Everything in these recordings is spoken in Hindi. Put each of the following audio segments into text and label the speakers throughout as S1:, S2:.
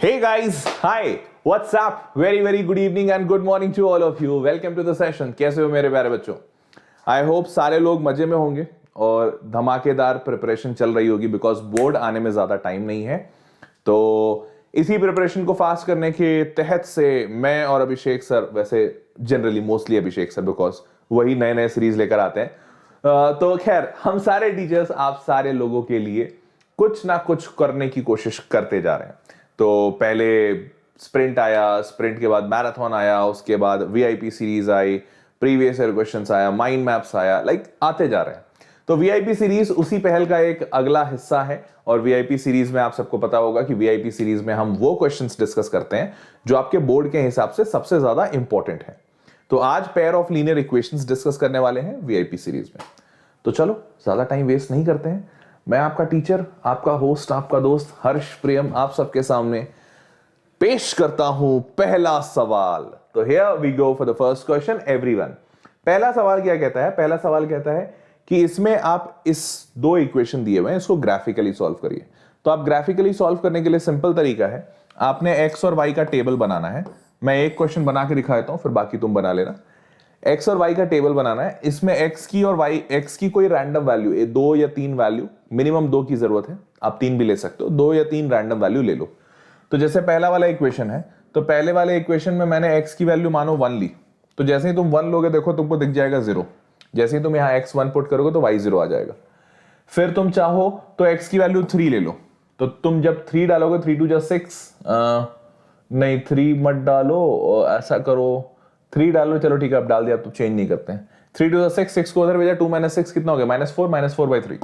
S1: Hey guys, hi, what's up? Very good evening and good morning to all of you. Welcome to the session. कैसे हो मेरे प्यारे बच्चों? I hope सारे लोग मजे में होंगे और धमाकेदार प्रिपरेशन चल रही होगी बिकॉज बोर्ड आने में ज्यादा टाइम नहीं है। तो इसी प्रिपरेशन को फास्ट करने के तहत से मैं और अभिषेक सर, वैसे generally mostly Abhishek sir because वही नए नए सीरीज लेकर आते हैं, तो खैर हम सारे टीचर्स आप सारे लोगों के लिए कुछ ना कुछ करने की कोशिश करते जा रहे हैं। तो पहले स्प्रिंट आया, स्प्रिंट के बाद मैराथन आया, उसके बाद वीआईपी सीरीज आई, प्रीवियस ईयर क्वेश्चंस आया, माइंड मैप्स आया, आते जा रहे हैं। तो वीआईपी सीरीज उसी पहल का एक अगला हिस्सा है और वीआईपी सीरीज में आप सबको पता होगा कि वीआईपी सीरीज में हम वो क्वेश्चंस डिस्कस करते हैं जो आपके बोर्ड के हिसाब से सबसे ज्यादा इंपॉर्टेंट है। तो आज pair of linear equations discuss करने वाले हैं वीआईपी सीरीज में। तो चलो ज्यादा टाइम वेस्ट नहीं करते हैं, मैं आपका टीचर, आपका होस्ट, आपका दोस्त हर्ष प्रियम आप सबके सामने पेश करता हूं पहला सवाल। तो here we go for the first question everyone. पहला सवाल क्या कहता है? पहला सवाल कहता है कि इसमें आप इस दो इक्वेशन दिए हुए हैं, इसको ग्राफिकली सॉल्व करिए। तो आप ग्राफिकली सॉल्व करने के लिए सिंपल तरीका है, आपने एक्स और वाई का टेबल बनाना है। मैं एक क्वेश्चन बना के दिखा देता हूं, फिर बाकी तुम बना लेना। एक्स और वाई का टेबल बनाना है, इसमें एक्स की और वाई, एक्स की कोई रैंडम वैल्यू, 2 या 3 वैल्यू, मिनिमम 2 की जरूरत है, आप 3 भी ले सकते हो, 2 या 3 रैंडम वैल्यू ले लो। तो जैसे पहला वाला इक्वेशन है, तो पहले वाले इक्वेशन में मैंने एक्स की वैल्यू मानो 1 ली, तो जैसे ही तुम 1 लोगे देखो तुमको दिख जाएगा 0। जैसे ही तुम यहाँ x1 पुट करोगे तो y 0 आ जाएगा। फिर तुम चाहो तो x की वैल्यू 3 ले लो, तो तुम जब 3 डालोगे 3 2 6, नहीं 3 मत डालो, ऐसा करो 3 डालो, चलो ठीक है अब डाल दिया, अब तो चेंज नहीं करते हैं। 3 2 6, 6 को उधर भेजा, 2 - 6 कितना हो गया? -4 - 4/3,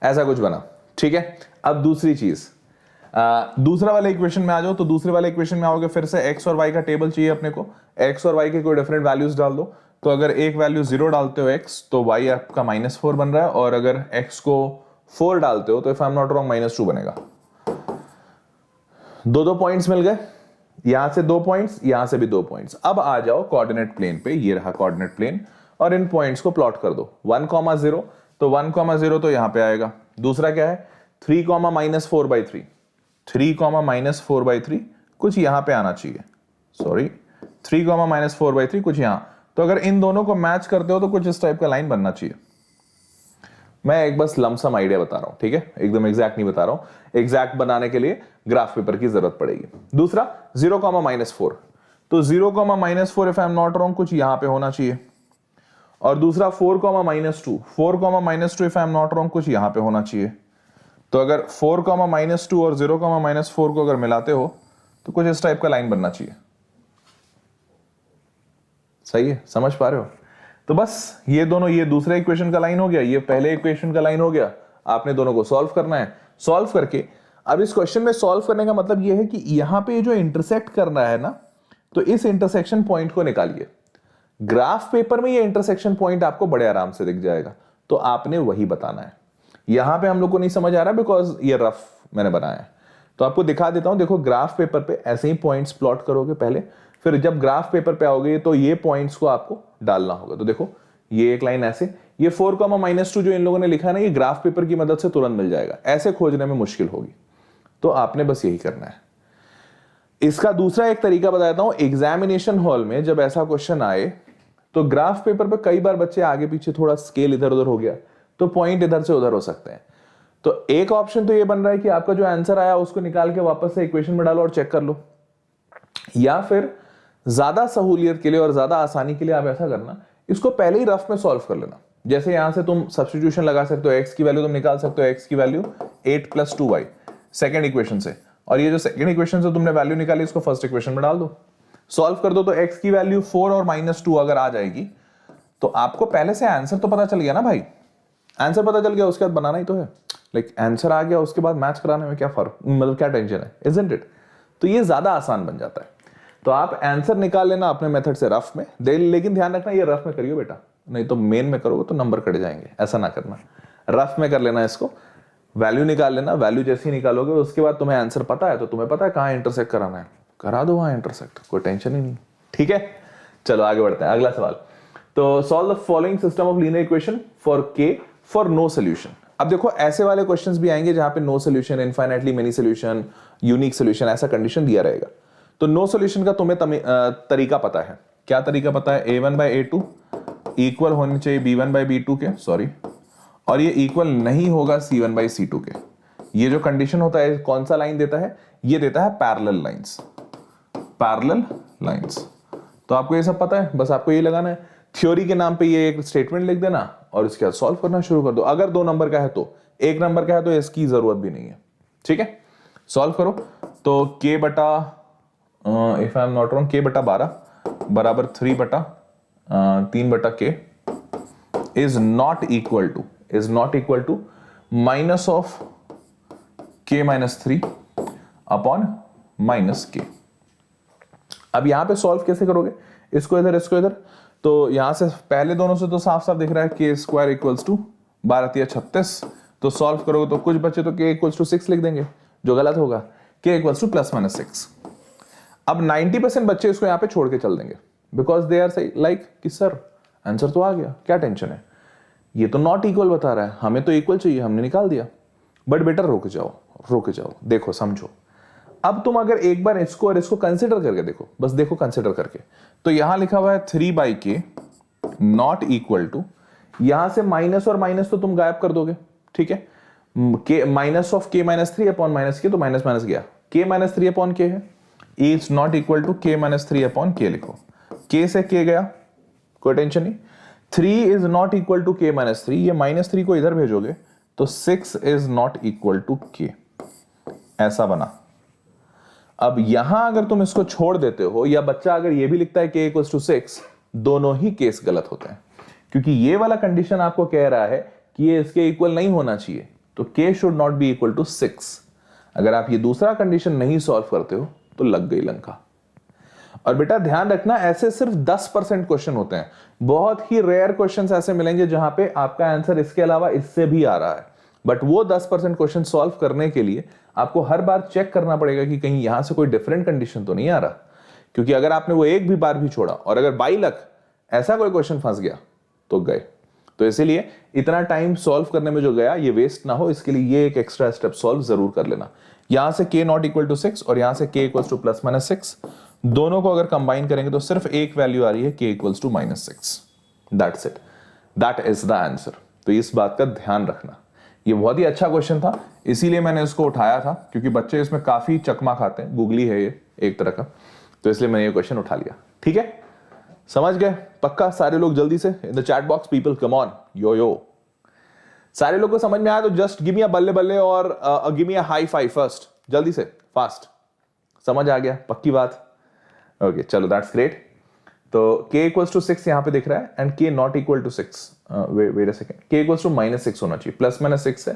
S1: ऐसा कुछ बना। ठीक है, अब दूसरी चीज, दूसरा वाले इक्वेशन में आ जाओ। तो दूसरे वाले इक्वेशन में आओगे, फिर से x और y का टेबल चाहिए अपने को, x और y के कोई डिफरेंट वैल्यूज डाल दो। तो अगर एक वैल्यू 0 डालते हो x, तो y आपका -4 बन रहा है, और अगर x को 4 डालते हो तो if I am not wrong -2 बनेगा। दो पॉइंट्स मिल गए, यहां से 2 पॉइंट्स, यहां से भी 2 पॉइंट्स। अब आ जाओ कोऑर्डिनेट प्लेन पे, ये रहा कोऑर्डिनेट प्लेन, और इन पॉइंट्स को प्लॉट कर दो। 1, 0, तो 1, 0 तो यहां पे आएगा। दूसरा क्या है? 3, -4/3, 3, -4/3 कुछ यहां पे आना चाहिए, सॉरी 3, -4/3 कुछ यहां। तो अगर इन दोनों को मैच करते हो तो कुछ इस टाइप का लाइन बनना चाहिए। मैं एक बस लमसम आइडिया बता रहा हूं, ठीक है, एकदम एग्जैक्ट नहीं बता रहा हूं। एग्जैक्ट बनाने के लिए ग्राफ पेपर की जरूरत पड़ेगी। दूसरा 0, -4, तो 0, -4 if I am not wrong कुछ यहां पे होना चाहिए। और दूसरा 4, -2, 4, -2 if I am not wrong कुछ यहां पे होना चाहिए। तो अगर 4, -2 और 0, -4 को अगर मिलाते हो तो कुछ इस टाइप का लाइन बनना चाहिए। सही है, समझ पा रहे हो? तो बस ये दोनों, ये दूसरे इक्वेशन का लाइन हो गया, ये पहले इक्वेशन का लाइन हो गया। आपने दोनों को सॉल्व करना है। सॉल्व करके अब इस क्वेश्चन में सॉल्व करने का मतलब ये है कि यहां पे जो इंटरसेक्ट करना है ना, तो इस इंटरसेक्शन पॉइंट को निकालिए। ग्राफ पेपर में ये इंटरसेक्शन पॉइंट आपको बड़े आराम से दिख जाएगा, तो आपने वही बताना है। यहां पे हम लोग को नहीं समझ आ रहा बिकॉज ये रफ मैंने बनाया है, तो आपको दिखा देता हूं। देखो ग्राफ पेपर पे ऐसे ही पॉइंट्स प्लॉट करोगे पहले, फिर जब ग्राफ पेपर पे आओगे तो ये पॉइंट्स को आपको डालना होगा। तो देखो ये एक लाइन ऐसे, ये 4, -2 जो इन लोगों ने लिखा है ना, ये ग्राफ पेपर की मदद से तुरंत मिल जाएगा, ऐसे खोजने में मुश्किल होगी। तो आपने बस यही करना है। इसका दूसरा एक तरीका बताता हूं। एग्जामिनेशन हॉल में जब ऐसा क्वेश्चन आए तो ग्राफ पेपर पे कई बार बच्चे आगे पीछे, थोड़ा स्केल इधर उधर हो गया तो पॉइंट इधर से उधर हो सकते हैं। तो एक ऑप्शन तो ये बन रहा है कि आपका जो आंसर आया उसको निकाल के वापस से इक्वेशन में डालो और चेक कर लो, या फिर ज्यादा सहूलियत के लिए और ज्यादा आसानी के लिए आप ऐसा करना, इसको पहले ही रफ में सॉल्व कर लेना। जैसे यहां से तुम सब्स्टिट्यूशन लगा सकते हो, x की वैल्यू तुम निकाल सकते हो, x की वैल्यू 8 + 2y सेकंड इक्वेशन से, और ये जो सेकंड इक्वेशन से तुमने वैल्यू निकाली इसको फर्स्ट इक्वेशन में डाल दो, सॉल्व कर दो। तो x की वैल्यू 4 और -2 अगर आ जाएगी तो आपको पहले से आंसर तो पता चल गया ना भाई। आंसर पता चल गया, उसके बाद बनाना ही तो है। आंसर आ गया, उसके बाद मैच कराने में क्या फर्क, मतलब क्या टेंशन है, इजंट इट? तो ये ज्यादा आसान बन जाता है। तो आप आंसर निकाल लेना अपने मेथड से रफ में, लेकिन ध्यान रखना ये रफ में करियो बेटा, नहीं तो मेन में करोगे तो नंबर कट जाएंगे, ऐसा ना करना। रफ में कर लेना इसको, वैल्यू निकाल लेना। वैल्यू जैसे ही निकालोगे उसके बाद तुम्हें आंसर पता है तो तुम्हें पता है कहां इंटरसेक्ट कराना है, करा दो वहां इंटरसेक्ट, कोई टेंशन ही नहीं। ठीक है, चलो आगे बढ़ते हैं। अगला सवाल, तो solve the following system of linear equation for k for no solution. अब देखो ऐसे वाले क्वेश्चंस भी आएंगे जहां पे no solution, infinitely many solution, unique solution, ऐसा कंडीशन दिया रहेगा। तो नो सोल्यूशन का तुम्हें तरीका पता है। क्या तरीका पता है? a1/a2 इक्वल होने चाहिए b1/b2 के, सॉरी, और ये इक्वल नहीं होगा c1/c2 के। ये जो कंडीशन होता है कौन सा लाइन देता है? ये देता है पैरेलल लाइंस, पैरेलल लाइंस। तो आपको ये सब पता है, बस आपको ये लगाना है। थ्योरी के नाम पे ये एक स्टेटमेंट लिख देना और इसके बाद सॉल्व करना शुरू कर दो। अगर 2 नंबर का है तो, 1 नंबर का है तो इसकी जरूरत भी नहीं है। ठीक है, सॉल्व करो। तो k बटा if I am not wrong k बटा 12 बराबर 3 बटा 3 बटा k is not equal to minus of k minus 3 upon minus k। अब यहां पे सॉल्व कैसे करोगे? इसको इधर, इसको इधर। तो यहां से पहले दोनों से तो साफ साफ दिख रहा है k स्क्वायर इक्वल्स टू 12 36। तो सॉल्व करोगे तो कुछ बचे तो k इक्वल्स टू 6 लिख देंगे, जो गलत होगा। k equals to plus minus 6। अब 90% बच्चे इसको यहां पे छोड़ के चल देंगे, बिकॉज दे आर से लाइक कि सर आंसर तो आ गया, क्या टेंशन है, ये तो नॉट इक्वल बता रहा है, हमें तो इक्वल चाहिए, हमने निकाल दिया। बट बेटर रुक जाओ, देखो, समझो। अब तुम अगर एक बार इसको और इसको कंसिडर करके देखो, बस देखो कंसिडर करके, तो यहां लिखा हुआ है 3/k नॉट इक्वल टू, यहां से माइनस और माइनस तो तुम गायब कर दोगे। ठीक है, k minus of k minus 3 upon minus k, तो माइनस माइनस गया, k माइनस 3 अपॉन k है, is not equal to k minus 3 upon k लिखो। k से k गया, कोई टेंशन नहीं। 3 is not equal to k minus 3, ये माइनस 3 को इधर भेजोगे तो 6 is not equal to k, ऐसा बना। अब यहां अगर तुम इसको छोड़ देते हो, या बच्चा अगर ये भी लिखता है k इक्वल्स टू 6, दोनों ही केस गलत होते हैं, क्योंकि ये वाला कंडीशन आपको कह रहा है कि ये इसके इक्वल नहीं होना चाहिए, तो k should not be equal to 6। अगर आप ये दूसरा कंडीशन नहीं सॉल्व करते हो तो लग गई लंका। और बेटा ध्यान रखना, ऐसे सिर्फ 10% क्वेश्चन होते हैं, बहुत ही रेयर क्वेश्चंस ऐसे मिलेंगे जहां पे आपका आंसर इसके अलावा इससे भी आ रहा है। बट वो 10% क्वेश्चन सॉल्व करने के लिए आपको हर बार चेक करना पड़ेगा कि कहीं यहां से कोई डिफरेंट कंडीशन तो नहीं आ रहा, क्योंकि अगर आपने वो एक भी बार भी छोड़ा और अगर बाई लक ऐसा कोई क्वेश्चन फंस गया तो गए। तो इसीलिए इतना टाइम सॉल्व करने में जो गया ये वेस्ट ना हो, इसके लिए ये एक एक्स्ट्रा स्टेप सॉल्व जरूर कर लेना। यहां से k नॉट इक्वल टू 6 और यहां से k equals to plus minus 6, दोनों को अगर कंबाइन करेंगे तो सिर्फ एक वैल्यू आ रही है, k equals to minus 6। That's it, that is the answer. तो इस बात का ध्यान रखना। ये बहुत ही अच्छा क्वेश्चन था, इसीलिए मैंने इसको उठाया था, क्योंकि बच्चे इसमें काफी चकमा खाते हैं, गूगली है ये एक तरह का, तो इसलिए मैंने ये क्वेश्चन उठा लिया। ठीक है, समझ गए? पक्का सारे लोग जल्दी से in the chat box, people come on, yo सारे लोग को समझ में आया तो जस्ट गिव मी अ बल्ले बल्ले और give me a high five first, जल्दी से, फास्ट। समझ आ गया? पक्की बात? ओके, चलो दैट्स ग्रेट। तो k इक्वल्स टू 6 यहां पे दिख रहा है and k not equal to 6, wait a second, k equals to minus 6 होना चाहिए, प्लस माइनस 6 है,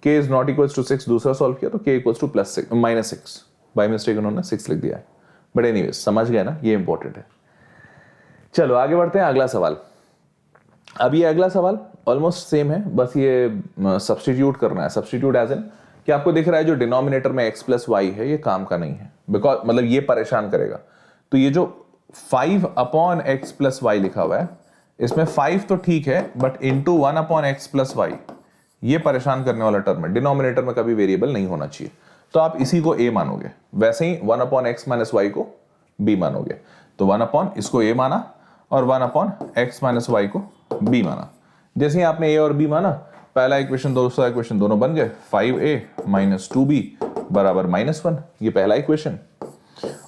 S1: k is not equals to 6 दूसरा सॉल्व किया तो k equals to plus 6 minus 6, by mistake उन्होंने 6 लिख दिया है, बट एनीवेज समझ गए ना, ये इंपॉर्टेंट है। चलो आगे बढ़ते हैं, अगला सवाल। अब ये अगला सवाल ऑलमोस्ट सेम है, बस ये सब्स्टिट्यूट करना है। सब्स्टिट्यूट एज इन कि आपको दिख रहा है जो डिनोमिनेटर में x प्लस वाई है ये काम का नहीं है, बिकॉज मतलब ये परेशान करेगा। तो ये जो 5 अपॉन एक्स प्लस वाई लिखा हुआ है, इसमें 5 तो ठीक है, but into 1 upon X plus Y ये परेशान करने वाला टर्म है। डिनोमिनेटर में कभी वेरिएबल नहीं होना चाहिए, तो आप इसी को a मानोगे, वैसे ही 1 अपॉन एक्स माइनस वाई को b मानोगे। तो 1 अपॉन इसको a माना और 1 अपॉन एक्स माइनस वाई को b माना। जैसे ही आपने a और b माना, पहला इक्वेशन दूसरा इक्वेशन दोनों बन गए, 5a माइनस 2b बराबर -1, ये पहला इक्वेशन।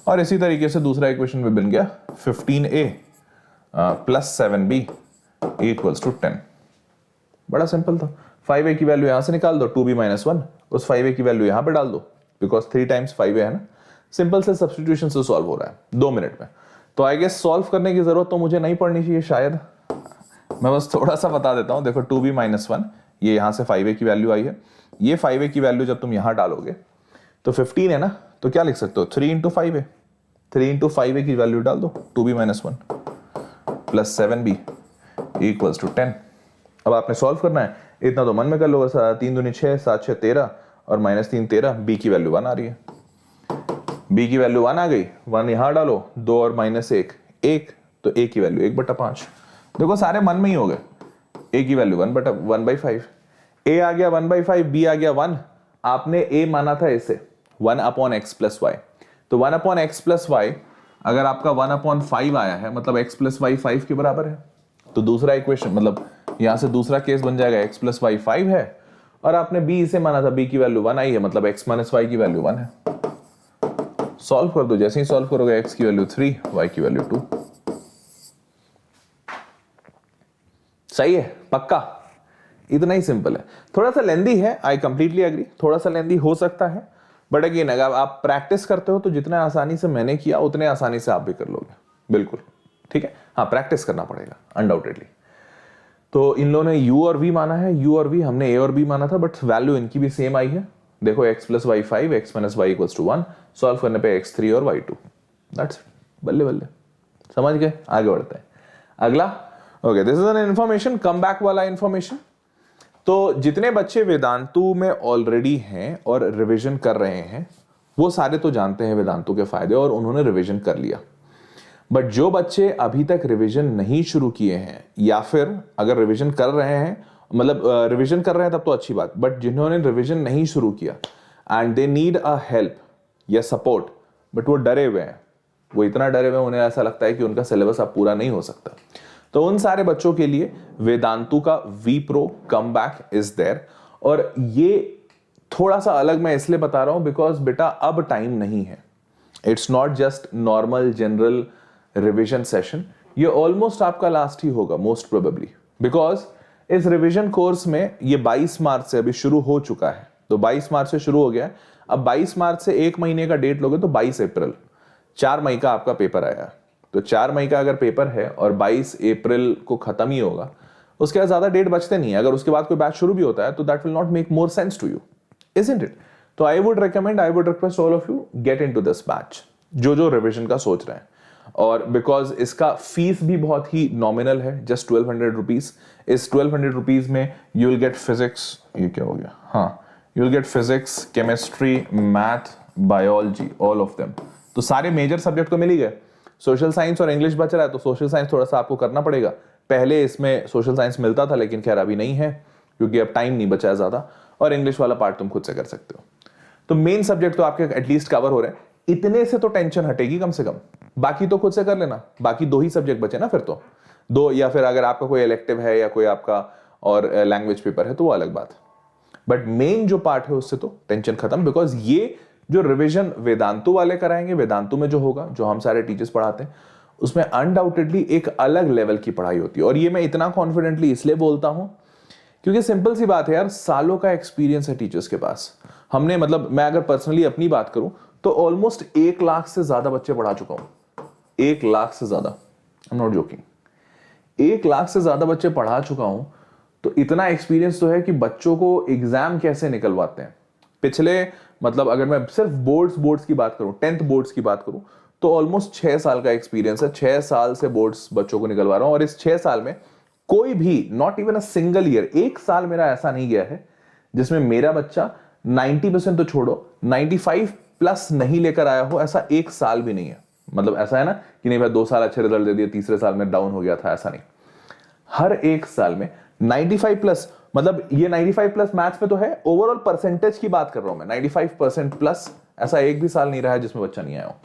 S1: और इसी तरीके से दूसरा इक्वेशन भी बन गया 15a plus 7b equals to 10। बड़ा सिंपल था। 5a की वैल्यू यहां से निकाल दो, 2b माइनस 1, उस 5a की वैल्यू यहां पे डाल दो, बिकॉज 3 टाइम्स 5a है ना। सिंपल से सब्स्टिट्यूशन से सॉल्व हो रहा है 2 मिनट में। तो आई गेस सॉल्व करने की जरूरत तो मुझे नहीं पड़नी चाहिए शायद, मैं बस थोड़ा सा बता देता हूं। देखो 2b माइनस 1, ये यहां से 5a की वैल्यू आई है, ये 5a की वैल्यू जब तुम यहां डालोगे तो 15 है ना, तो क्या लिख सकते हो 3 इंटू 5a, 3 इंटू 5a की वैल्यू डाल दो, 2b minus 1 plus 7b equals to 10। अब आपने सॉल्व करना है, इतना तो मन में कर लो, 3 दूनी 6, 7 6 13 और माइनस 3 13, b की वैल्यू 1 आ रही है, b की वैल्यू 1 आ गई, 1 यहां डालो, 2 और माइनस 1 1, तो a की वैल्यू 1/5। देखो सारे मन में ही हो गए, a की वैल्यू 1/5, a आ गया 1/5, b आ गया 1, आपने a माना था इसे 1/x+y, तो 1/x+y अगर आपका 1/5 आया है मतलब x+y 5 के बराबर है, तो दूसरा इक्वेशन मतलब यहां से दूसरा केस बन जाएगा x+y 5 है और आपने b इसे माना था, b की वैल्यू 1 आई है मतलब x - y की वैल्यू 1 है। सॉल्व कर दो, जैसे ही सॉल्व करोगे x की वैल्यू 3, y की वैल्यू 2। सही है, पक्का, इतना ही सिंपल है। थोड़ा सा लेंदी है, आई कंप्लीटली एग्री, थोड़ा सा लेंदी हो सकता है, बट अगेन अगर आप प्रैक्टिस करते हो तो जितना आसानी से मैंने किया उतने आसानी से आप भी कर लोगे, बिल्कुल ठीक है। हाँ, प्रैक्टिस करना पड़ेगा अनडाउटेडली। तो इन लोगों ने u और v माना है, u और v, हमने a और b माना था, बट वैल्यू इनकी भी सेम आई है। देखो x+y 5, x - y = 1, सॉल्व करने पे x3 और y2, दैट्स इट, बल्ले बल्ले, समझ गए। आगे बढ़ते हैं, अगला। Okay, this is an information, come back वाला इंफॉर्मेशन। तो जितने बच्चे वेदांतु में ऑलरेडी हैं और रिवीजन कर रहे हैं वो सारे तो जानते हैं वेदांतु के फायदे और उन्होंने रिवीजन कर लिया, बट जो बच्चे अभी तक रिवीजन नहीं शुरू किए हैं या फिर अगर रिवीजन कर रहे हैं, मतलब रिवीजन कर रहे हैं तब तो अच्छी बात, बट जिन्होंने रिवीजन नहीं शुरू किया and they need a help या सपोर्ट, बट वो डरे हुए हैं, वो इतना डरे हुए हैं उन्हें ऐसा लगता है कि उनका सिलेबस अब पूरा नहीं हो सकता, तो उन सारे बच्चों के लिए वेदांतु का V-Pro कमबैक इज देयर। और ये थोड़ा सा अलग मैं इसलिए बता रहा हूं बिकॉज बेटा अब टाइम नहीं है, it's not just normal general revision session, ये ऑलमोस्ट आपका लास्ट ही होगा मोस्ट प्रोबेबली, बिकॉज इस रिवीजन कोर्स में ये 22 मार्च से अभी शुरू हो चुका है, तो 22 मार्च से शुरू हो गया है। अब 22 मार्च से एक महीने का डेट लोगे तो 22 अप्रैल, 4 मई का आपका पेपर आया, तो 4 मई का अगर पेपर है और 22 अप्रैल को खत्म ही होगा, उसके बाद ज्यादा डेट बचते नहीं है। अगर उसके बाद कोई बैच शुरू भी होता है तो that will not make more sense to you, isn't it? तो I would request all of you get into this batch, जो रिवीजन का सोच रहे हैं। और बिकॉज इसका फीस भी बहुत ही नॉमिनल है, जस्ट 1200 रुपीज। इस 1200 रुपीज में यू विल गेट फिजिक्स, ये क्या हो गया, हाँ, you will get physics, chemistry, math, biology, all of them, तो सारे मेजर सब्जेक्ट तो मिल ही गए। सोशल साइंस और इंग्लिश बच रहा है, तो सोशल साइंस थोड़ा सा आपको करना पड़ेगा। पहले इसमें सोशल साइंस मिलता था लेकिन खैर अभी नहीं है क्योंकि अब टाइम नहीं बचा है ज्यादा, और इंग्लिश वाला पार्ट तुम खुद से कर सकते हो। तो मेन सब्जेक्ट तो आपके एटलीस्ट कवर हो रहे हैं, इतने से तो टेंशन हटेगी कम से कम, बाकी तो खुद से कर लेना। बाकी 2 ही सब्जेक्ट बचे ना फिर तो, 2, या फिर अगर आपका कोई इलेक्टिव है या कोई आपका और लैंग्वेज पेपर है तो वो अलग बात, बट मेन जो पार्ट है उससे तो टेंशन खत्म। बिकॉज ये जो रिवीजन वेदांतु वाले कराएंगे, वेदांतु में जो होगा, जो हम सारे टीचर्स पढ़ाते हैं, उसमें अनडाउटेडली एक अलग लेवल की पढ़ाई होती है। और ये मैं इतना कॉन्फिडेंटली इसलिए बोलता हूं क्योंकि सिंपल सी बात है यार, सालों का एक्सपीरियंस है टीचर्स के पास। हमने, मतलब मैं अगर पर्सनली अपनी बात करूं तो ऑलमोस्ट 1 लाख से ज्यादा बच्चे पढ़ा चुका हूं, 1 लाख से ज्यादा, आई एम नॉट जोकिंग, 1 लाख से ज्यादा बच्चे पढ़ा चुका हूं। तो इतना एक्सपीरियंस तो है कि बच्चों को एग्जाम कैसे निकलवाते हैं। पिछले, मतलब अगर मैं सिर्फ बोर्ड्स की बात करूं, 10th बोर्ड्स की बात करूं, तो ऑलमोस्ट 6 साल का एक्सपीरियंस है। 6 साल से बोर्ड्स बच्चों को निकलवा रहा हूं, और इस 6 साल में कोई भी, not even a single year, 1 साल मेरा ऐसा नहीं गया है जिसमें मेरा बच्चा 90% तो छोड़ो 95+ नहीं लेकर आया हो, ऐसा 1 साल भी नहीं है। मतलब ऐसा है ना कि नहीं भाई 2 साल अच्छे रिजल्ट दे दिए, तीसरे साल में डाउन हो गया था, ऐसा नहीं। हर 1 साल में 95+, मतलब ये 95+ मैथ्स में तो है, ओवरऑल परसेंटेज की बात कर रहा हूं मैं, 95%+, ऐसा एक भी साल नहीं रहा है जिसमें बच्चा नहीं आया हो।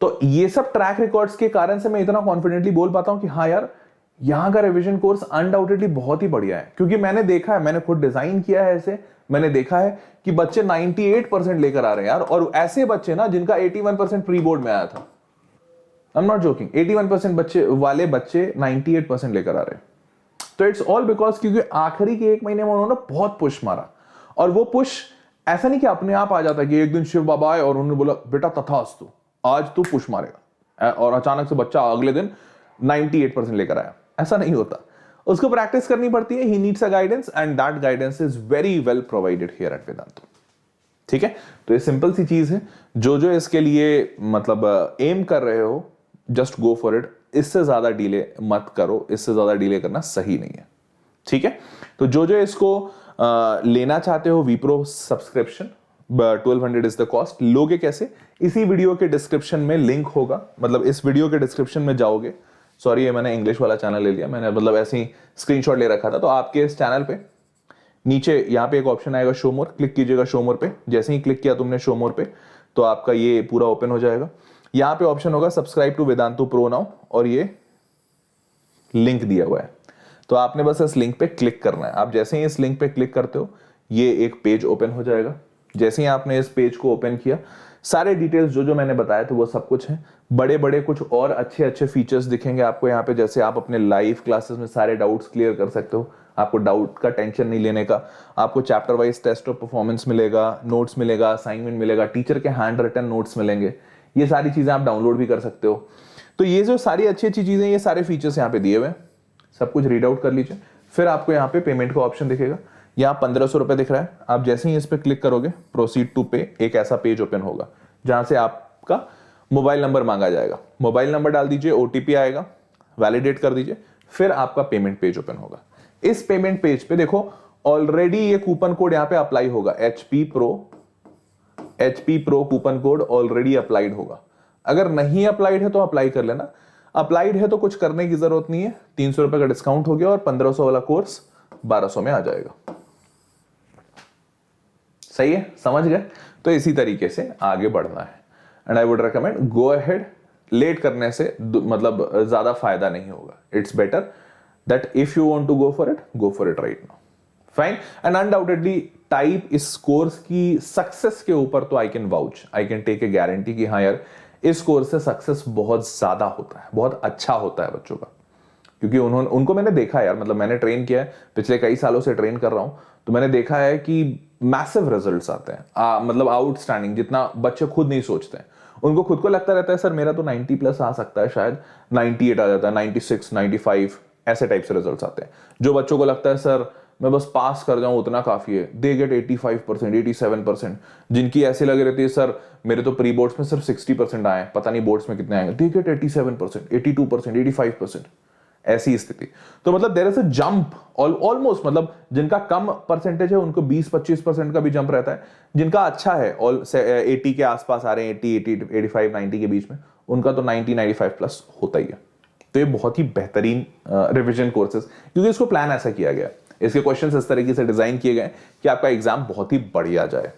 S1: तो ये सब ट्रैक रिकॉर्ड्स के कारण से मैं इतना कॉन्फिडेंटली बोल पाता हूं कि हाँ यार, यहां का रिवीजन कोर्स अनडाउटेडली बहुत ही बढ़िया है। क्योंकि मैंने देखा है, मैंने खुद डिजाइन किया है ऐसे, मैंने देखा है कि बच्चे 98% लेकर आ रहे हैं यार, और ऐसे बच्चे ना जिनका 81% प्री बोर्ड में आया था, आई एम नॉट जोकिंग, 81% बच्चे वाले बच्चे 98% लेकर आ रहे हैं। तो इट्स ऑल बिकॉज क्योंकि आखिरी के 1 महीने में उन्होंने बहुत पुश मारा, और वो पुश ऐसा नहीं कि अपने आप आ जाता कि एक दिन शिव बाबा आए और उन्होंने बोला बेटा तथास्तु आज तू पुश मारेगा, और अचानक से बच्चा अगले दिन 98% लेकर आया, ऐसा नहीं होता। उसको प्रैक्टिस करनी पड़ती है, he needs a guidance, and that guidance is very well provided here eight Vedantu. ठीक है, तो ये सिंपल सी चीज है, जो इसके लिए मतलब एम कर रहे हो, जस्ट गो फॉर इट। इससे ज्यादा डिले मत करो, इससे ज्यादा डिले करना सही नहीं है। ठीक है, तो जो इसको लेना चाहते हो V-Pro subscription, 1200 is the cost. लोगे कैसे? इसी वीडियो के डिस्क्रिप्शन में लिंक होगा, मतलब इस वीडियो के डिस्क्रिप्शन में जाओगे, सॉरी ये मैंने इंग्लिश वाला चैनल ले लिया, मैंने मतलब ऐसे ही स्क्रीनशॉट ले रखा था। तो आपके इस चैनल पे नीचे यहाँ पे एक ऑप्शन आएगा शो मोर, क्लिक कीजिएगा शो मोर पे। जैसे ही क्लिक किया तुमने शो मोर पे तो आपका ये पूरा ओपन हो जाएगा। यहाँ पे ऑप्शन होगा subscribe to Vedantu pro now, और ये लिंक दिया हुआ है। तो आपने बस इस लिंक पे क्लिक करना है। आप जैसे ही इस लिंक पे क्लिक करते हो ये एक पेज ओपन हो जाएगा। जैसे ही आपने इस पेज को ओपन किया, सारे डिटेल्स जो जो मैंने बताया थे वो सब कुछ है। बड़े बड़े कुछ और अच्छे अच्छे फीचर्स दिखेंगे आपको यहाँ पे, जैसे आप अपने लाइव क्लासेस में सारे डाउट्स क्लियर कर सकते हो, आपको डाउट का टेंशन नहीं लेने का। आपको chapter wise test of performance मिलेगा, नोट्स मिलेगा, असाइनमेंट मिलेगा, टीचर के हैंड रिटन नोट्स मिलेंगे। ये सारी चीजें आप डाउनलोड भी कर सकते हो। तो ये जो सारी अच्छी अच्छी चीजें, ये सारे फीचर्स यहाँ पे दिए हुए हैं, सब कुछ रीड आउट कर लीजिए। फिर आपको यहाँ पे पेमेंट का ऑप्शन दिखेगा, यहाँ 1500 रुपए दिख रहा है। आप जैसे ही इस पे क्लिक करोगे प्रोसीड टू पे, एक ऐसा पेज ओपन होगा जहां से आपका मोबाइल नंबर मांगा जाएगा। मोबाइल नंबर डाल दीजिए, ओटीपी आएगा, वैलिडेट कर दीजिए, फिर आपका पेमेंट पेज ओपन होगा। इस पेमेंट पेज पे देखो ऑलरेडी ये कूपन कोड यहाँ पे अप्लाई होगा, HP pro coupon code already applied होगा। अगर नहीं अप्लाइड है तो अप्लाई कर लेना, अप्लाइड है तो कुछ करने की जरूरत नहीं है। 300 रुपए का डिस्काउंट हो गया और 1500 वाला कोर्स 1200 में आ जाएगा। सही है, समझ गए? तो इसी तरीके से आगे बढ़ना है। And I would recommend go ahead. Late करने से मतलब ज्यादा फायदा नहीं होगा। It's better that if you want to go for it right now. Fine. And undoubtedly type इस कोर्स की सक्सेस के ऊपर तो I can vouch, I can take a guarantee कि हाँ यार इस कोर्स से सक्सेस बहुत ज्यादा होता है, बहुत अच्छा होता है बच्चों का। क्योंकि उनको मैंने देखा है यार, मतलब मैंने ट्रेन किया है, पिछले कई सालों से ट्रेन कर रहा हूं, तो मैंने देखा है कि मैसिव रिजल्ट्स आते हैं, मतलब आउटस्टैंडिंग, जितना बच्चे खुद नहीं सोचते हैं। उनको खुद को लगता रहता है सर मेरा तो 90 प्लस आ सकता है, शायद 98 आ जाता है, 96, 95 ऐसे टाइप से रिजल्ट्स आते हैं। जो बच्चों को लगता है सर मैं बस पास कर जाऊं उतना काफी है, दे गेट 85%, 87%। जिनकी ऐसे लग रहती है सर मेरे तो प्री बोर्ड्स में सिर्फ 60% आए, पता नहीं बोर्ड्स में कितने आएंगे, दे गेट 87%, 82%, 85%। ऐसी स्थिति। तो मतलब there is a jump almost, मतलब जिनका कम परसेंटेज है उनको 20-25% का भी जंप रहता है। जिनका अच्छा है 80 के आसपास आ रहे हैं, 80, 85, 90 के बीच में, उनका तो 90, 95 प्लस होता ही है। तो ये बहुत ही बेहतरीन रिवीजन कोर्सेज, क्योंकि इसको प्लान ऐसा किया गया, इसके क्वेश्चंस इस तरीके से डिजाइन किए गए कि आपका एग्जाम बहुत ही बढ़िया जाए।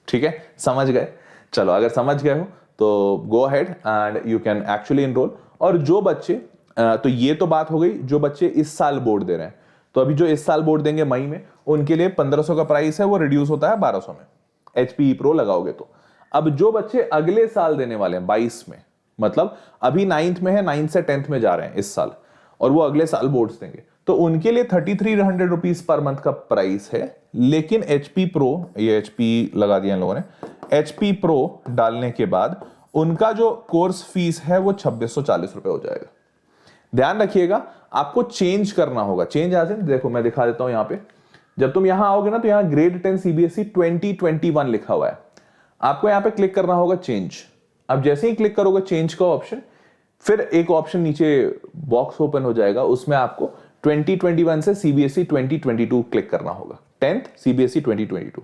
S1: ठीक है, समझ गए? चलो अगर समझ गए हो तो go ahead and you can actually enrol. और जो बच्चे तो ये तो बात हो गई जो बच्चे इस साल बोर्ड दे रहे हैं, तो अभी जो इस साल बोर्ड देंगे मई में, उनके लिए 1500 का प्राइस है, वो रिड्यूस होता है 1200 में HP प्रो लगाओगे तो। अब जो बच्चे अगले साल देने वाले हैं 22 में, मतलब अभी 9th में है, 9th से 10th में जा रहे हैं इस साल, और वो अगले साल बोर्ड्स देंगे, तो उनके लिए 3300 रुपीज पर मंथ का प्राइस है। लेकिन HP प्रो, ये HP लगा दिया इन लोगों ने, HP प्रो डालने के बाद उनका जो कोर्स फीस है वो 2640 रुपए हो जाएगा। ध्यान रखिएगा आपको चेंज करना होगा। चेंज आज देखो मैं दिखा देता हूं यहां पे। जब तुम यहां आओगे ना तो यहां ग्रेड 10 CBSE 2021 लिखा हुआ है, आपको यहां पे क्लिक करना होगा चेंज। अब जैसे ही क्लिक करोगे चेंज का ऑप्शन, फिर एक ऑप्शन नीचे बॉक्स ओपन हो जाएगा, उसमें आपको 2021 से CBSE 2022 क्लिक करना होगा, 10th CBSE 2022।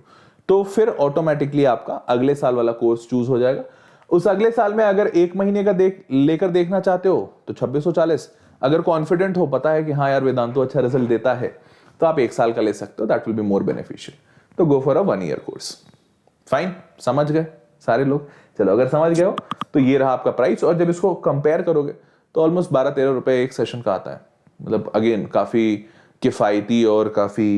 S1: तो फिर ऑटोमेटिकली आपका अगले साल वाला कोर्स चूज हो जाएगा। उस अगले साल में अगर एक महीने का लेकर देखना चाहते हो तो 2640। अगर कॉन्फिडेंट हो, पता है कि हाँ यार वेदांतु अच्छा रिजल्ट देता है, तो आप एक साल का ले सकते हो, that will be more beneficial. तो go for a 1 year course. Fine, समझ गए सारे लोग? चलो अगर समझ गए हो तो ये रहा आपका प्राइस। और जब इसको कंपेयर करोगे तो ऑलमोस्ट 12-13 रुपए एक सेशन का आता है। मतलब अगेन काफी किफायती और काफी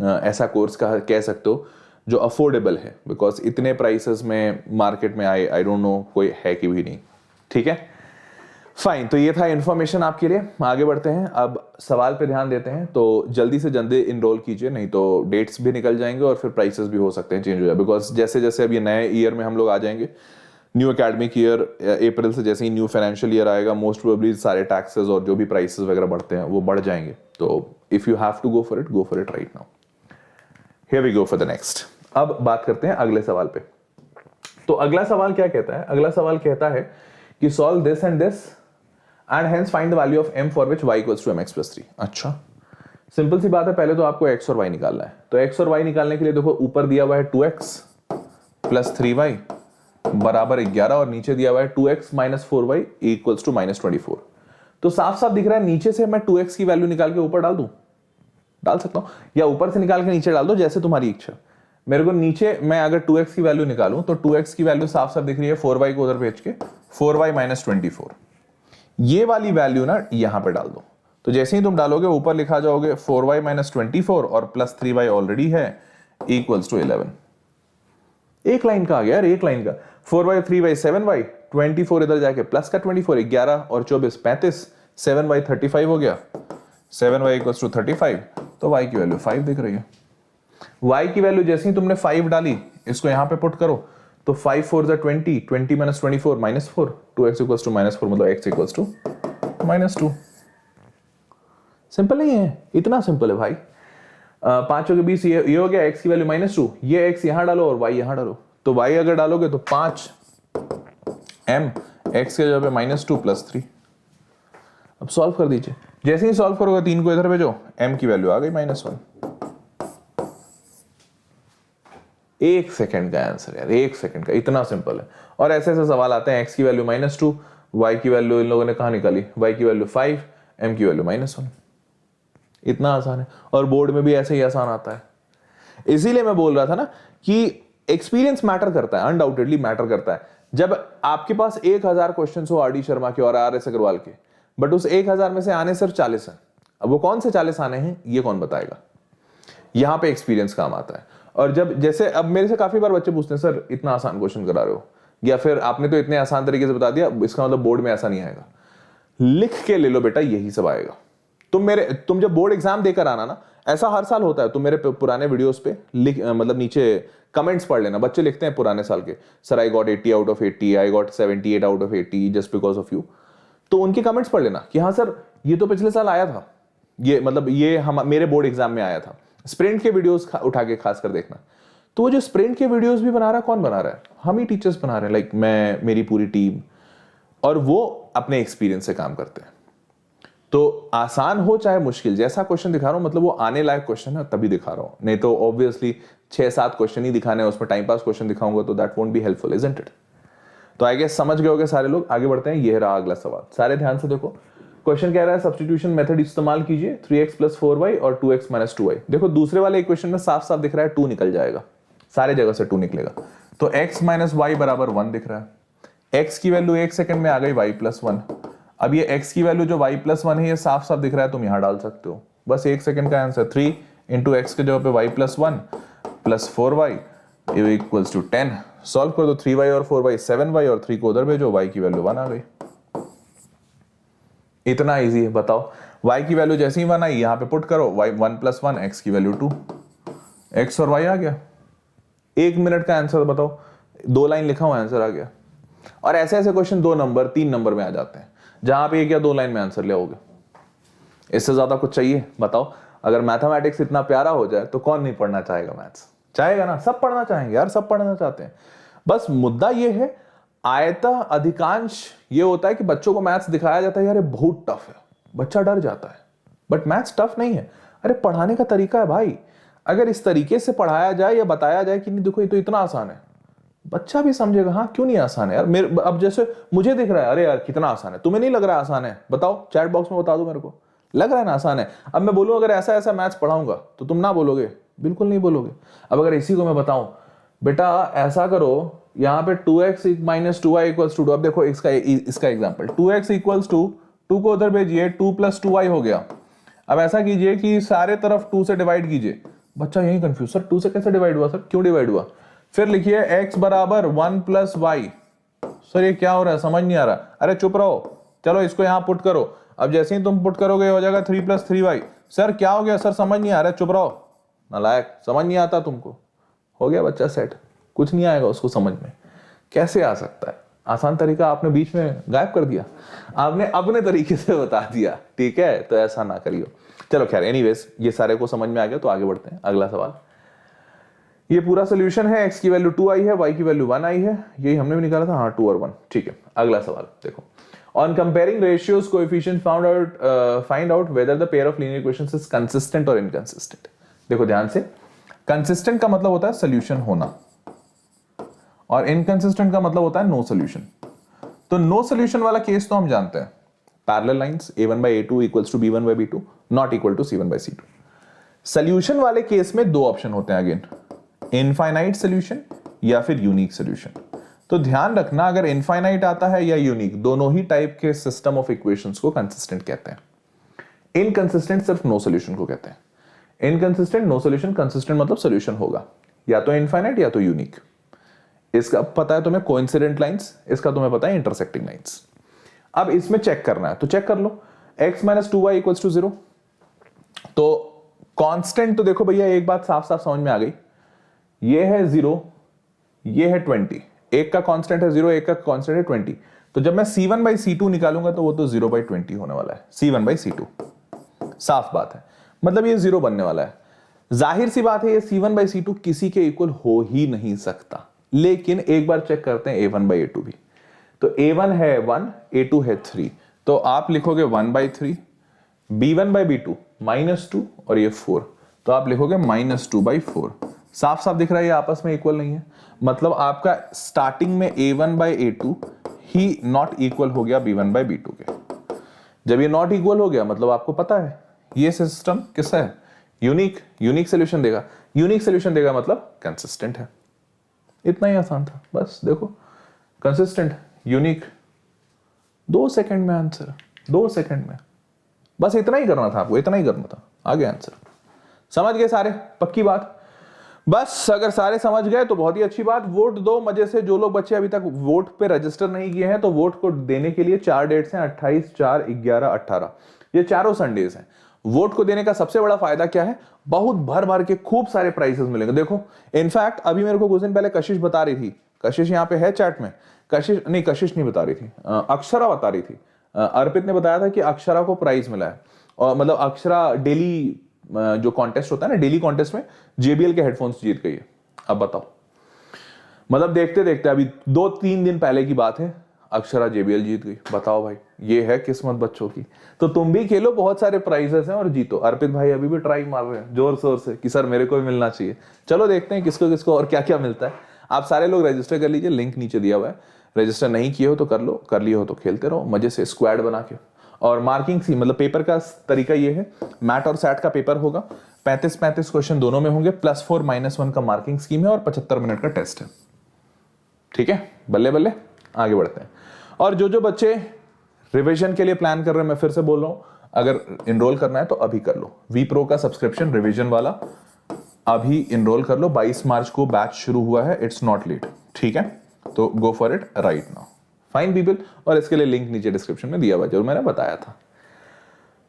S1: ऐसा कोर्स का कह सकते हो जो अफोर्डेबल है, बिकॉज इतने प्राइसेस में मार्केट में आई डोंट नो कोई है कि भी नहीं। ठीक है, फाइन। तो ये था इंफॉर्मेशन आपके लिए। आगे बढ़ते हैं, अब सवाल पे ध्यान देते हैं। तो जल्दी से जल्दी इनरोल कीजिए, नहीं तो डेट्स भी निकल जाएंगे और फिर प्राइसेस भी हो सकते हैं चेंज हो जाए, बिकॉज जैसे जैसे अब ये नए ईयर में हम लोग आ जाएंगे, न्यू एकेडमिक ईयर, अप्रैल से जैसे ही न्यू फाइनेंशियल ईयर आएगा, मोस्ट प्रोबेबली सारे टैक्सेस और जो भी प्राइसेस वगैरह बढ़ते हैं वो बढ़ जाएंगे। तो if you have to go for it right now. Here we go for the next. अब बात करते हैं अगले सवाल पे। तो अगला सवाल क्या कहता है? अगला सवाल कहता है कि solve this and this and hence find the value of m for which y equals to mx plus 3। अच्छा, सिंपल सी बात है। पहले तो आपको x और y निकालना है। तो x और y निकालने के लिए देखो ऊपर दिया हुआ है 2x प्लस 3y बराबर 11 और नीचे दिया हुआ है 2x minus 4y equals to minus 24। तो साफ साफ दिख रहा है नीचे से मैं 2x की वैल्यू निकाल के ऊपर डाल दूं, डाल सकता हूं, या ऊपर से निकाल के नीचे डाल दो, जैसे तुम्हारी इच्छा। मेरे को नीचे मैं अगर 2x की वैल्यू निकालूं तो 2x की वैल्यू साफ साफ दिख रही है 4y को उधर भेज के 4y माइनस 24, ये वाली वैल्यू ना यहां पे डाल दो। तो जैसे ही तुम डालोगे ऊपर लिखा जाओगे 4y माइनस 24 और प्लस 3y ऑलरेडी है इक्वल्स टू 11। एक लाइन का आ गया यार, एक लाइन का। 4y 3y 7y 24 इधर जाके प्लस का 24 11 और 24 35 7y 35 हो गया, 7y इक्वल्स टू 35। तो y की वैल्यू 5 दिख रही है। y की वैल्यू जैसे ही तुमने 5 डाली इसको यहां पे पुट करो तो 5 4 जा 20, 20 minus 24 minus 4, 2x equals to minus 4 मतलब x equals to minus 2। Simple नहीं है, इतना सिंपल है भाई। 5 के 20 ये हो गया, x की वैल्यू माइनस 2, ये x यहां डालो और y यहां डालो। तो y अगर डालोगे तो 5 m x के जगह पे माइनस 2 प्लस 3। अब सॉल्व कर दीजिए, जैसे ही सॉल्व करोगे 3 को इधर भेजो, m की वैल्यू आ गई माइनस 1। एक सेकंड का आंसर यार, एक सेकंड का, इतना सिंपल है। और ऐसे ऐसे सवाल आते हैं, x की वैल्यू माइनस 2, y की वैल्यू इन लोगों ने कहां निकाली, y की वैल्यू 5, m की वैल्यू माइनस 1। इतना आसान है, और बोर्ड में भी ऐसे ही आसान आता है। इसीलिए मैं बोल रहा था ना कि एक्सपीरियंस मैटर करता है, अनडाउटेडली मैटर करता है। जब आपके पास 1000 क्वेश्चन हो आर डी शर्मा के और आर एस अग्रवाल के, बट उस 1000 में से आने सिर्फ 40 है, अब वो कौन से 40 आने हैं ये कौन बताएगा। यहां पे एक्सपीरियंस काम आता है। और जब जैसे अब मेरे से काफी बार बच्चे पूछते हैं सर इतना आसान क्वेश्चन करा रहे हो, या फिर आपने तो इतने आसान तरीके से बता दिया, इसका मतलब बोर्ड में ऐसा नहीं आएगा। लिख के ले लो बेटा, यही सब आएगा। तुम जब बोर्ड एग्जाम देकर आना ना, ऐसा हर साल होता है, तुम मेरे पुराने वीडियोस पे मतलब नीचे कमेंट्स पढ़ लेना। बच्चे लिखते हैं पुराने साल के, sir I got 80 out of 80, I got 78 out of 80 just because of you. तो उनके कमेंट्स पढ़ लेना कि हाँ सर ये तो पिछले साल आया था, ये मतलब ये हम मेरे बोर्ड एग्जाम में आया था। स्प्रिंट के वीडियोस उठा के खास कर देखना। तो वो जो स्प्रिंट के वीडियोस भी बना रहा है, कौन बना रहा है, हम ही टीचर्स बना रहे हैं, लाइक मैं, मेरी पूरी टीम, और वो अपने एक्सपीरियंस से काम करते हैं। तो आसान हो चाहे मुश्किल, जैसा क्वेश्चन दिखा रहा हूं मतलब वो आने लायक क्वेश्चन है तभी दिखा रहा हूं, नहीं तो ऑब्वियसली 6-7 क्वेश्चन ही दिखाने हैं, उसमें टाइम पास क्वेश्चन दिखाऊंगा तो that won't be helpful, isn't it. तो आई गेस समझ गए होंगे सारे लोग। आगे बढ़ते हैं, ये रहा अगला सवाल, सारे ध्यान से देखो। क्वेश्चन कह रहा है सब्स्टिट्यूशन मेथड इस्तेमाल कीजिए, 3x प्लस 4y और 2x माइनस 2y। देखो दूसरे वाले इक्वेशन में साफ साफ दिख रहा है 2 निकल जाएगा, सारे जगह से 2 निकलेगा। तो x माइनस वाई बराबर 1 दिख रहा है। x की वैल्यू 1 सेकंड में आ गई y प्लस 1। अब ये x की वैल्यू जो y प्लस 1 है ये साफ साफ दिख रहा है, तुम यहां डाल सकते हो, बस 1 सेकंड का आंसर। 3 इंटू एक्स के जगह पे y plus 1 plus 4y equals to 10। Solve कर दो, 3y और 4y 7y और 3 को उधर भेजो, y की वैल्यू 1 आ गई। इतना इजी है, बताओ। y की वैल्यू जैसे ही 1 आई यहां पे पुट करो, y 1 प्लस 1, x की वैल्यू 2, x और y आ गया। 1 मिनट का आंसर बताओ, 2 लाइन लिखा हुआ आंसर आ गया। और ऐसे ऐसे क्वेश्चन 2 नंबर 3 नंबर में आ जाते हैं, जहां पे 1 या 2 लाइन में आंसर ले आओगे। इससे ज्यादा कुछ चाहिए बताओ। अगर मैथमेटिक्स इतना प्यारा हो जाए तो कौन नहीं पढ़ना चाहेगा, मैथ्स चाहेगा ना, सब पढ़ना चाहेंगे यार, सब पढ़ना चाहते हैं। बस मुद्दा ये है, आयतः अधिकांश ये होता है कि बच्चों को मैथ्स दिखाया जाता है यार ये बहुत टफ है, बच्चा डर जाता है। बट मैथ्स टफ नहीं है, अरे पढ़ाने का तरीका है भाई। अगर इस तरीके से पढ़ाया जाए या बताया जाए कि नहीं देखो ये तो इतना आसान है, बच्चा भी समझेगा हाँ क्यों नहीं आसान है यार। मेरे अब जैसे मुझे दिख रहा है अरे यार कितना आसान है, तुम्हें नहीं लग रहा आसान है, बताओ चैट बॉक्स में बता दो मेरे को, लग रहा है ना आसान है। अब मैं बोलूं अगर ऐसा ऐसा मैथ्स पढ़ाऊंगा तो तुम ना बोलोगे, बिल्कुल नहीं बोलोगे। अब अगर इसी को मैं बताऊं बेटा ऐसा करो, यहाँ पे 2x minus 2y equals to 2, अब देखो इसका एग्जाम्पल, 2x इक्वल्स टू 2 को उधर भेजिए, 2 प्लस 2y हो गया। अब ऐसा कीजिए कि सारे तरफ 2 से डिवाइड कीजिए। बच्चा यही कंफ्यूज, सर 2 से कैसे डिवाइड हुआ, सर क्यों डिवाइड हुआ। फिर लिखिए x बराबर 1 प्लस वाई। सर ये क्या हो रहा है, समझ नहीं आ रहा। अरे चुप रहो, चलो इसको यहाँ पुट करो। अब जैसे ही तुम पुट करोगे हो जाएगा 3 प्लस 3y। सर क्या हो गया, सर समझ नहीं आ रहा, चुप रहो नालायक, समझ नहीं आता तुमको। हो गया बच्चा सेट, कुछ नहीं आएगा उसको समझ में। कैसे आ सकता है, आसान तरीका आपने बीच में गायब कर दिया, आपने अपने तरीके से बता दिया, ठीक है। तो ऐसा ना करियो। चलो खैर एनीवेज ये सारे को समझ में आ गया, तो आगे बढ़ते हैं। अगला सवाल, ये पूरा सोल्यूशन है, x की वैल्यू 2 आई है, y की वैल्यू 1 आई है, यही हमने भी निकाला था, हाँ 2 और 1, ठीक है। अगला सवाल देखो, on comparing ratios coefficient find out whether the pair of linear equations is consistent और इनकंसिस्टेंट। देखो ध्यान से, कंसिस्टेंट का मतलब होता है सोल्यूशन होना, और इनकंसिस्टेंट का मतलब होता है नो सोल्यूशन। तो नो सोल्यूशन वाला केस तो हम जानते हैं, parallel lines a1 by a2 equals to b1 by b2 not equal to c1 by c2। Solution वाले केस में दो ऑप्शन होते हैं अगेन, इनफाइनाइट सोल्यूशन या फिर यूनिक सोल्यूशन। तो ध्यान रखना, अगर इनफाइनाइट आता है या यूनिक, दोनों ही टाइप के सिस्टम ऑफ इक्वेशंस को कंसिस्टेंट कहते हैं। इनकंसिस्टेंट सिर्फ नो सोल्यूशन को कहते हैं। इनकंसिस्टेंट नो सोल्यूशन, कंसिस्टेंट मतलब सोल्यूशन होगा या तो इनफाइनाइट या तो यूनिक। इसका पता है तुम्हें कोइंसिडेंट लाइंस, इसका तुम्हें पता है इंटरसेक्टिंग लाइंस। अब इसमें चेक करना है तो चेक कर लो, x minus 2y equals to 0। तो कांस्टेंट तो देखो भैया, एक बात साफ साफ समझ में आ गई, ये है 0, ये है 20, एक का कांस्टेंट है 0, एक का कांस्टेंट है 20। तो जब मैं c1 by c2 निकालूंगा तो वो तो 0 by 20 होने वाला है, c1 by c2। साफ बात है, मतलब ये 0 बनने वाला है। जाहिर सी बात है ये c1 by c2 किसी के इक्वल हो ही नहीं सकता, लेकिन एक बार चेक करते हैं a1 by a2 भी। तो a1 है 1, a2 है 3, तो आप लिखोगे 1 by 3, b1 by b2 -2 और ये 4, तो आप लिखोगे -2 by 4। साफ साफ दिख रहा है ये आपस में इक्वल नहीं है, मतलब आपका स्टार्टिंग में a1 by a2 he not equal हो गया b1 by b2 के। जब ये नॉट इक्वल हो गया मतलब आपको पता है ये सिस्टम किसका है, यूनिक सोल्यूशन देगा। यूनिक सोल्यूशन देगा मतलब कंसिस्टेंट है। इतना ही आसान था, बस देखो कंसिस्टेंट यूनिक, 2 सेकंड में आंसर, 2 सेकंड में, बस इतना ही करना था आपको, इतना ही करना था, आगे आंसर। समझ गए सारे, पक्की बात। बस अगर सारे समझ गए तो बहुत ही अच्छी बात। वोट दो मजे से। जो लोग बच्चे अभी तक वोट पे रजिस्टर नहीं किए हैं तो वोट को देने के लिए 4 डेट्स हैं, 28, 4, 11, 18, ये चारों संडेज हैं। वोट को देने का सबसे बड़ा फायदा क्या है, बहुत भर भर के खूब सारे प्राइजेस मिलेंगे। देखो इनफैक्ट अभी मेरे को कुछ दिन पहले कशिश बता रही थी, कशिश यहाँ पे है चैट में, कशिश नहीं बता रही थी, अक्षरा बता रही थी। अर्पित ने बताया था कि अक्षरा को प्राइज मिला है, और मतलब अक्षरा डेली जो कॉन्टेस्ट होता है ना, डेली कॉन्टेस्ट में JBL के हेडफोन्स जीत गई है। अब बताओ, मतलब देखते देखते अभी 2-3 दिन पहले की बात है, अक्षरा JBL जीत गई। बताओ भाई, ये है किस्मत बच्चों की। तो तुम भी खेलो, बहुत सारे प्राइजेस हैं और जीतो। अर्पित भाई अभी भी ट्राई मार रहे हैं जोर शोर से कि सर मेरे को भी मिलना चाहिए। चलो देखते हैं किसको किसको और क्या क्या मिलता है। आप सारे लोग रजिस्टर कर लीजिए, लिंक नीचे दिया हुआ है। रजिस्टर नहीं किए हो तो कर लो, कर लिए हो तो खेलते रहो मजे से स्क्वाड बना के। और मार्किंग सी मतलब पेपर का तरीका ये है, मैट और सैट का पेपर होगा, 35-35 क्वेश्चन दोनों में होंगे, +4 -1 का मार्किंग स्कीम है और 75 मिनट का टेस्ट है। ठीक है, बल्ले बल्ले आगे बढ़ते हैं। और जो बच्चे रिवीजन के लिए प्लान कर रहे हैं, मैं फिर से बोल रहा हूं, अगर इनरोल करना है तो अभी कर लो। वीप्रो का सब्सक्रिप्शन रिवीजन वाला अभी इनरोल कर लो। 22 मार्च को बैच शुरू हुआ है, इट्स नॉट लेट। ठीक है, तो go for it right now. Fine people, और इसके लिए लिंक नीचे डिस्क्रिप्शन में दिया हुआ जो मैंने बताया था।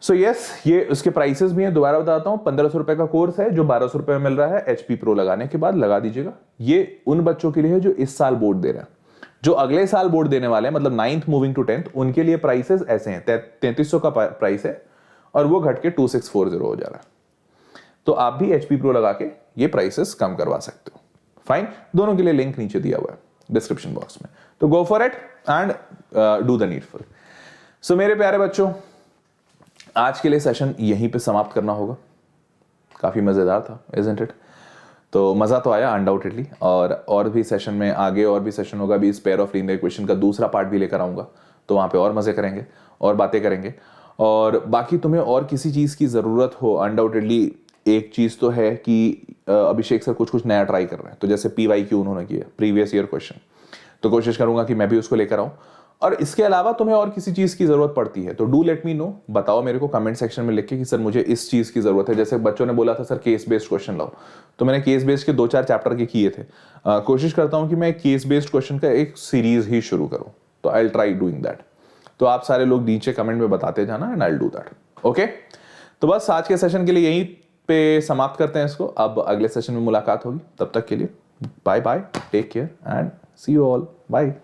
S1: सो यस, ये उसके प्राइसेस भी हैं, दोबारा बताता हूं। 1500 रुपए का कोर्स है जो 1200 रुपए में मिल रहा है। HP Pro लगाने के बाद लगा दीजिएगा। ये उन बच्चों के लिए है जो इस साल बोर्ड दे रहे हैं। जो अगले साल बोर्ड देने वाले हैं, मतलब 9th मूविंग टू 10th, उनके लिए प्राइसेस ऐसे हैं। 3300 का प्राइस है और वो घट के 2640 हो जा रहा है। तो आप भी HP Pro लगा के ये प्राइसेस कम करवा सकते हो। फाइन, दोनों के लिए लिंक नीचे दिया हुआ है डिस्क्रिप्शन बॉक्स में, तो go for it and do the needful. So मेरे प्यारे बच्चों, आज के लिए सेशन यहीं पे समाप्त करना होगा। काफी मजेदार था, इजंट इट? तो मजा तो आया अनडाउटेडली, और भी सेशन में आगे और भी सेशन होगा। अभी इस पेयर ऑफ लीनियर इक्वेशन का दूसरा पार्ट भी लेकर आऊंगा, तो वहां पे और मजे करेंगे और बातें करेंगे। और बाकी तुम्हें और किसी चीज की जरूरत हो, अनडाउटेडली एक चीज तो है कि अभिषेक सर कुछ नया ट्राई कर रहे हैं। तो जैसे PYQ उन्होंने किया, प्रीवियस ईयर क्वेश्चन, तो कोशिश करूंगा कि मैं भी उसको लेकर आऊं। और इसके अलावा तुम्हें और किसी चीज की जरूरत पड़ती है तो डू लेट मी नो, बताओ मेरे को कमेंट सेक्शन में लिख के कि सर मुझे इस चीज की जरूरत है। जैसे बच्चों ने बोला था सर केस बेस्ड क्वेश्चन लाओ, तो मैंने केस बेस्ड के 2-4 चैप्टर के किए थे। कोशिश करता हूं कि मैं केस बेस्ड क्वेश्चन का एक सीरीज ही शुरू करूं, तो I will try doing that. तो आप सारे लोग नीचे कमेंट में बताते जाना and I will do that. Okay, तो बस आज के सेशन के लिए यहीं पे समाप्त करते हैं इसको। अब अगले सेशन में मुलाकात होगी, तब तक के लिए bye bye, take care and see you all, bye.